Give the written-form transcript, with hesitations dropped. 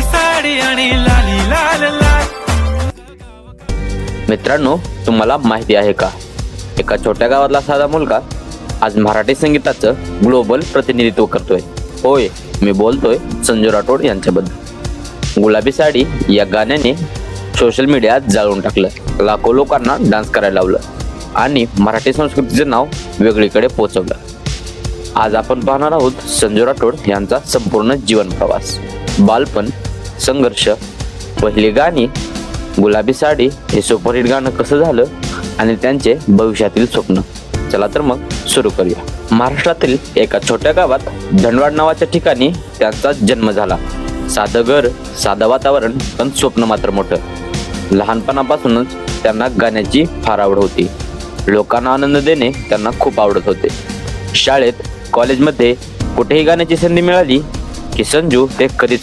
गुलाबी साडी आणि लाली लाल लाल. मित्रांनो, तुम्हाला माहिती आहे का, एका छोट्या गावातला साधा मुलगा आज मराठी संगीताचं ग्लोबल प्रतिनिधित्व करतोय. होय, मी बोलतोय संजू राठोड यांच्याबद्दल. गुलाबी साडी या गाण्याने सोशल मीडियात जाळून टाकलं, लाखो लोकांना डान्स करायला लावलं आणि मराठी संस्कृतीचं नाव वेगळीकडे पोहोचवलं. आज आपण पाहणार आहोत संजू राठोड यांचा संपूर्ण जीवन प्रवास, बालपण, संघर्ष, पहिली गाणी, गुलाबी साडी हे सुपरहिट गाणं कसं झालं आणि त्यांचे भविष्यातील स्वप्न. चला तर मग सुरू करूया. महाराष्ट्रातील एका छोट्या गावात धनवाड नावाच्या ठिकाणी त्यांचा जन्म झाला. साधं घर, साधं वातावरण, पण स्वप्न मात्र मोठं. लहानपणापासूनच त्यांना गाण्याची फार आवड होती. लोकांना आनंद देणे त्यांना खूप आवडत होते. शाळेत, कॉलेजमध्ये कुठेही गाण्याची संधी मिळाली की संजू ते कधीच